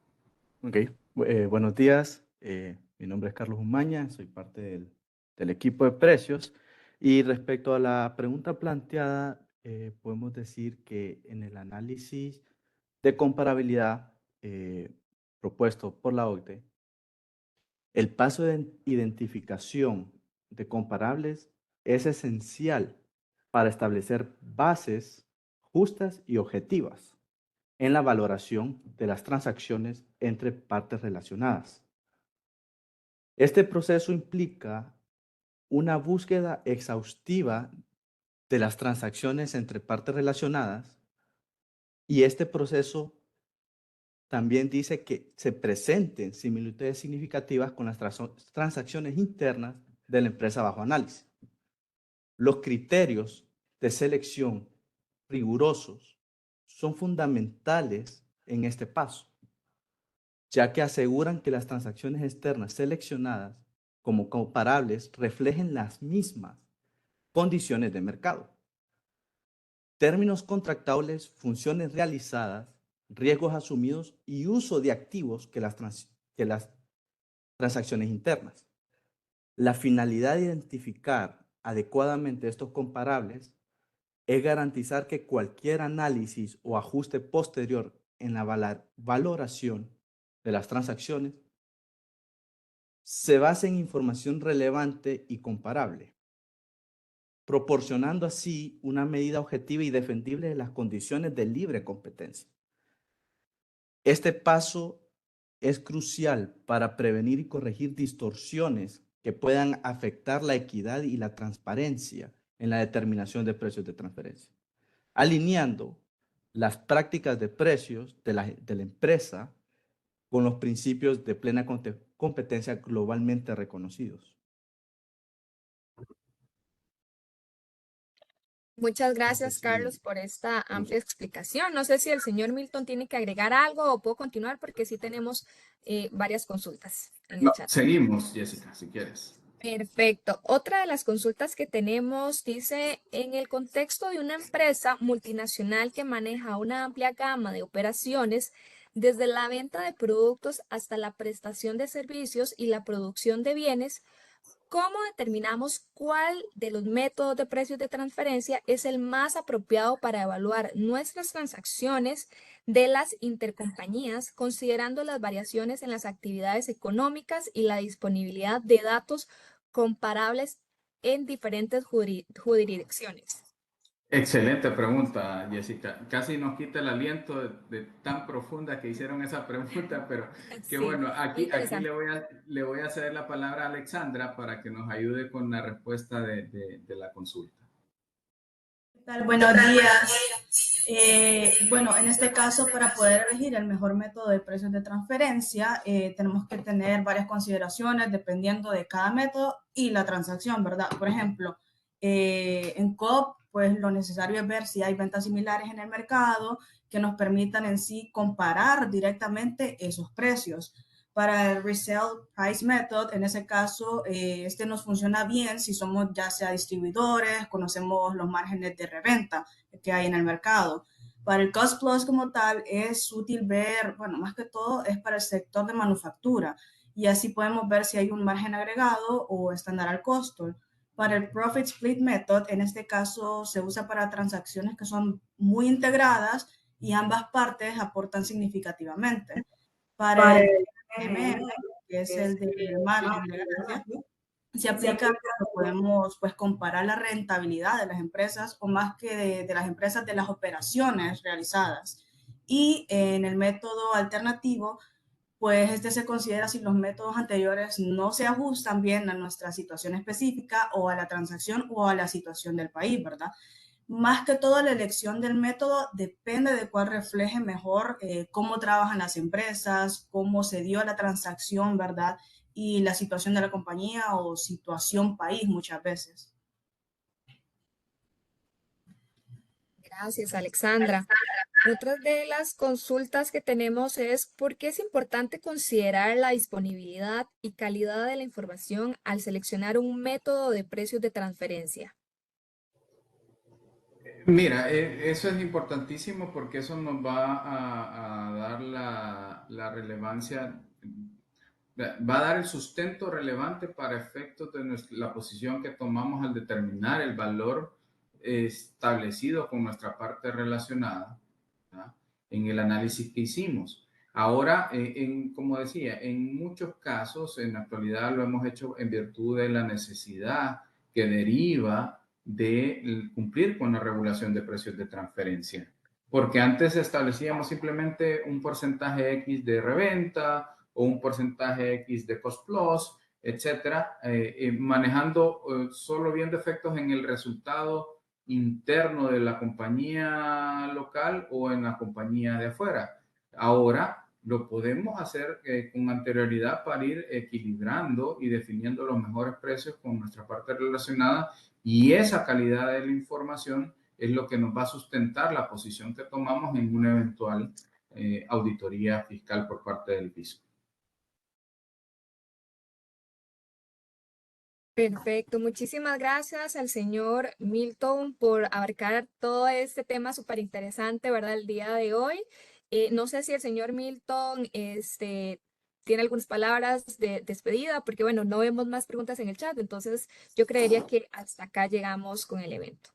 Ok, buenos días. Mi nombre es Carlos Umaña, soy parte del equipo de precios. Y respecto a la pregunta planteada, podemos decir que en el análisis de comparabilidad propuesto por la OCDE, el paso de identificación de comparables es esencial para establecer bases justas y objetivas en la valoración de las transacciones entre partes relacionadas. Este proceso implica una búsqueda exhaustiva de las transacciones entre partes relacionadas y este proceso también dice que se presenten similitudes significativas con las transacciones internas de la empresa bajo análisis. Los criterios de selección rigurosos son fundamentales en este paso, ya que aseguran que las transacciones externas seleccionadas como comparables reflejen las mismas condiciones de mercado, términos contractables, funciones realizadas, riesgos asumidos y uso de activos que las transacciones internas. La finalidad de identificar adecuadamente estos comparables es garantizar que cualquier análisis o ajuste posterior en la valoración de las transacciones se basa en información relevante y comparable, proporcionando así una medida objetiva y defendible de las condiciones de libre competencia. Este paso es crucial para prevenir y corregir distorsiones que puedan afectar la equidad y la transparencia en la determinación de precios de transferencia, alineando las prácticas de precios de la empresa con los principios de plena competencia globalmente reconocidos. Muchas gracias, Carlos, por esta amplia explicación. No sé si el señor Milton tiene que agregar algo o puedo continuar porque sí tenemos varias consultas en el No, chat. seguimos, Jessica, si quieres. Perfecto. Otra de las consultas que tenemos dice, en el contexto de una empresa multinacional que maneja una amplia gama de operaciones, desde la venta de productos hasta la prestación de servicios y la producción de bienes, ¿cómo determinamos cuál de los métodos de precios de transferencia es el más apropiado para evaluar nuestras transacciones de las intercompañías, considerando las variaciones en las actividades económicas y la disponibilidad de datos comparables en diferentes jurisdicciones? Excelente pregunta, Jessica. Casi nos quita el aliento de tan profunda que hicieron esa pregunta, pero qué Sí, bueno. muy Aquí interesante. le voy a ceder la palabra a Alexandra para que nos ayude con la respuesta de la consulta. ¿Qué tal? Buenos días. Bueno, en este caso, para poder elegir el mejor método de precios de transferencia, tenemos que tener varias consideraciones dependiendo de cada método y la transacción, ¿verdad? Por ejemplo, en Coop, pues lo necesario es ver si hay ventas similares en el mercado que nos permitan en sí comparar directamente esos precios. Para el Resale Price Method, en ese caso, este nos funciona bien si somos ya sea distribuidores, conocemos los márgenes de reventa que hay en el mercado. Para el Cost Plus como tal, es útil ver, bueno, más que todo es para el sector de manufactura y así podemos ver si hay un margen agregado o estándar al costo. Para el Profit Split Method, en este caso se usa para transacciones que son muy integradas y ambas partes aportan significativamente. Para el MM, que es el de margen de ganancia, se aplica cuando podemos pues comparar la rentabilidad de las empresas o más que de las empresas de las operaciones realizadas. Y en el método alternativo, pues este se considera si los métodos anteriores no se ajustan bien a nuestra situación específica o a la transacción o a la situación del país, ¿verdad? Más que todo, la elección del método depende de cuál refleje mejor cómo trabajan las empresas, cómo se dio la transacción, ¿verdad? Y la situación de la compañía o situación país muchas veces. Gracias, Alexandra. Otra de las consultas que tenemos es ¿por qué es importante considerar la disponibilidad y calidad de la información al seleccionar un método de precios de transferencia? Mira, eso es importantísimo porque eso nos va a dar la relevancia, va a dar el sustento relevante para efectos de la posición que tomamos al determinar el valor establecido con nuestra parte relacionada, ¿verdad? En el análisis que hicimos. Ahora, como decía, en muchos casos, en la actualidad lo hemos hecho en virtud de la necesidad que deriva de cumplir con la regulación de precios de transferencia. Porque antes establecíamos simplemente un porcentaje X de reventa o un porcentaje X de cost plus, etcétera, manejando solo viendo efectos en el resultado interno de la compañía local o en la compañía de afuera. Ahora lo podemos hacer con anterioridad para ir equilibrando y definiendo los mejores precios con nuestra parte relacionada, y esa calidad de la información es lo que nos va a sustentar la posición que tomamos en una eventual auditoría fiscal por parte del piso. Perfecto, muchísimas gracias al señor Milton por abarcar todo este tema súper interesante, ¿verdad? El día de hoy. No sé si el señor Milton tiene algunas palabras de despedida, porque bueno, no vemos más preguntas en el chat, entonces yo creería que hasta acá llegamos con el evento.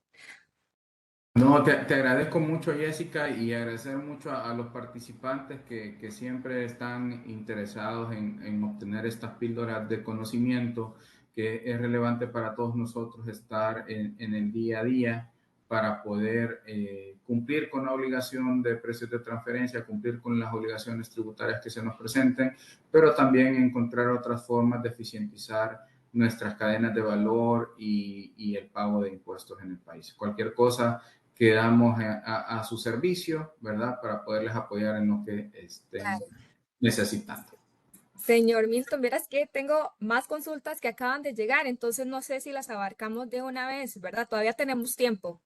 No, te agradezco mucho, Jessica, y agradecer mucho a los participantes que siempre están interesados en obtener estas píldoras de conocimiento, que es relevante para todos nosotros estar en el día a día para poder cumplir con la obligación de precios de transferencia, cumplir con las obligaciones tributarias que se nos presenten, pero también encontrar otras formas de eficientizar nuestras cadenas de valor y el pago de impuestos en el país. Cualquier cosa quedamos a su servicio, ¿verdad? Para poderles apoyar en lo que estén necesitando. Señor Milton, verás que tengo más consultas que acaban de llegar, entonces no sé si las abarcamos de una vez, ¿verdad? Todavía tenemos tiempo.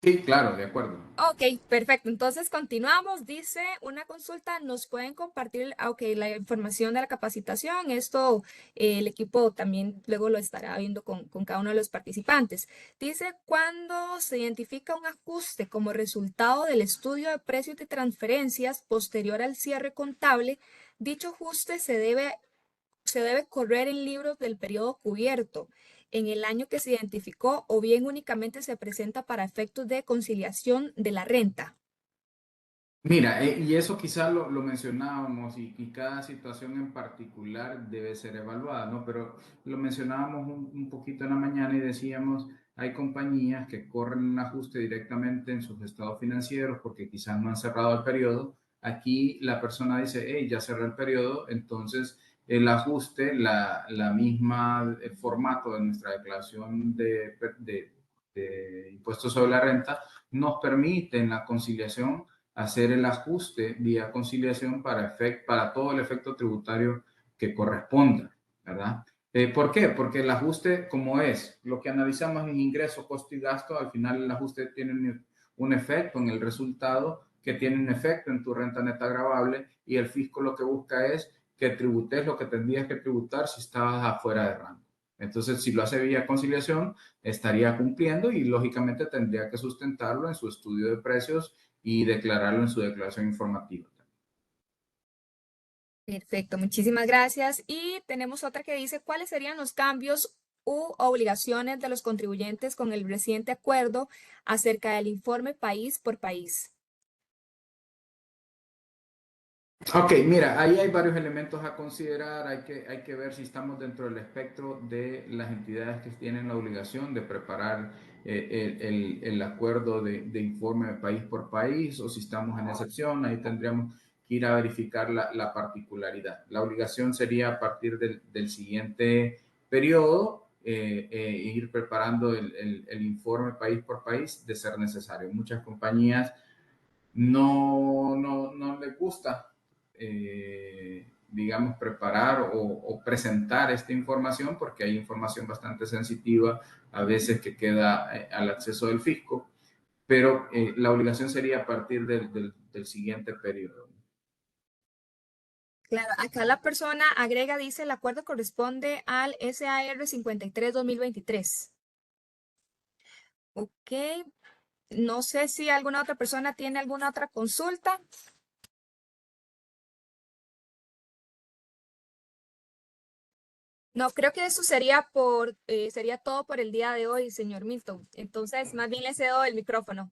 Sí, claro, de acuerdo. Ok, perfecto. Entonces continuamos. Dice una consulta, ¿nos pueden compartir la información de la capacitación? Esto el equipo también luego lo estará viendo con cada uno de los participantes. Dice, ¿cuándo se identifica un ajuste como resultado del estudio de precios de transferencias posterior al cierre contable? Dicho ajuste se debe correr en libros del periodo cubierto en el año que se identificó o bien únicamente se presenta para efectos de conciliación de la renta. Mira, y eso quizás lo mencionábamos y cada situación en particular debe ser evaluada, ¿no? Pero lo mencionábamos un poquito en la mañana y decíamos, hay compañías que corren un ajuste directamente en sus estados financieros porque quizás no han cerrado el periodo. Aquí la persona dice, hey, ya cerré el periodo, entonces el ajuste, la misma formato de nuestra declaración de impuestos sobre la renta nos permite en la conciliación hacer el ajuste vía conciliación para todo el efecto tributario que corresponda, ¿verdad? ¿Por qué? Porque el ajuste, como es, lo que analizamos en ingreso, costo y gasto, al final el ajuste tiene un efecto en el resultado que tiene un efecto en tu renta neta gravable y el fisco lo que busca es que tributes lo que tendrías que tributar si estabas afuera de rango. Entonces, si lo hace vía conciliación, estaría cumpliendo y lógicamente tendría que sustentarlo en su estudio de precios y declararlo en su declaración informativa. Perfecto, muchísimas gracias. Y tenemos otra que dice, ¿cuáles serían los cambios u obligaciones de los contribuyentes con el reciente acuerdo acerca del informe país por país? Ok, mira, ahí hay varios elementos a considerar. Hay que ver si estamos dentro del espectro de las entidades que tienen la obligación de preparar el acuerdo de informe país por país o si estamos en excepción. Ahí tendríamos que ir a verificar la particularidad. La obligación sería a partir del siguiente periodo ir preparando el informe país por país de ser necesario. Muchas compañías no les gusta, digamos, preparar o presentar esta información porque hay información bastante sensitiva a veces que queda al acceso del fisco, pero la obligación sería a partir del siguiente periodo. Claro, acá la persona agrega, dice, el acuerdo corresponde al SAR 53-2023. Ok, no sé si alguna otra persona tiene alguna otra consulta. No, creo que eso sería sería todo por el día de hoy, señor Milton. Entonces, más bien le cedo el micrófono.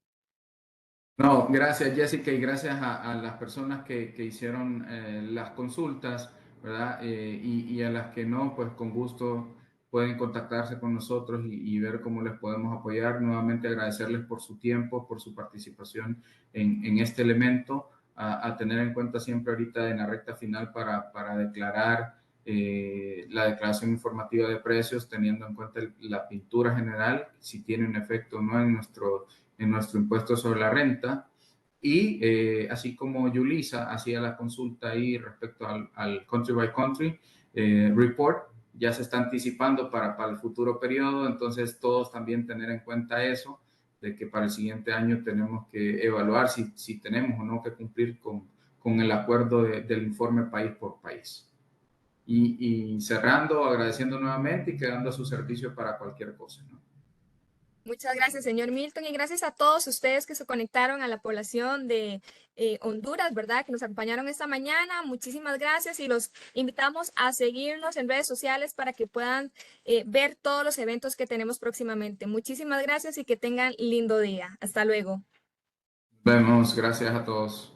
No, gracias Jessica y gracias a las personas que hicieron las consultas, ¿verdad? Y a las que no, pues con gusto pueden contactarse con nosotros y ver cómo les podemos apoyar. Nuevamente agradecerles por su tiempo, por su participación en este elemento, a tener en cuenta siempre ahorita en la recta final para declarar la declaración informativa de precios, teniendo en cuenta la pintura general, si tiene un efecto o no en nuestro impuesto sobre la renta. Y así como Yulisa hacía la consulta ahí respecto al country by country report, ya se está anticipando para el futuro periodo, entonces todos también tener en cuenta eso, de que para el siguiente año tenemos que evaluar si tenemos o no que cumplir con el acuerdo del informe país por país. Y cerrando, agradeciendo nuevamente y quedando a su servicio para cualquier cosa, ¿no? Muchas gracias, señor Milton, y gracias a todos ustedes que se conectaron a la población de Honduras, ¿verdad? Que nos acompañaron esta mañana. Muchísimas gracias y los invitamos a seguirnos en redes sociales para que puedan ver todos los eventos que tenemos próximamente. Muchísimas gracias y que tengan lindo día. Hasta luego. Nos vemos, gracias a todos.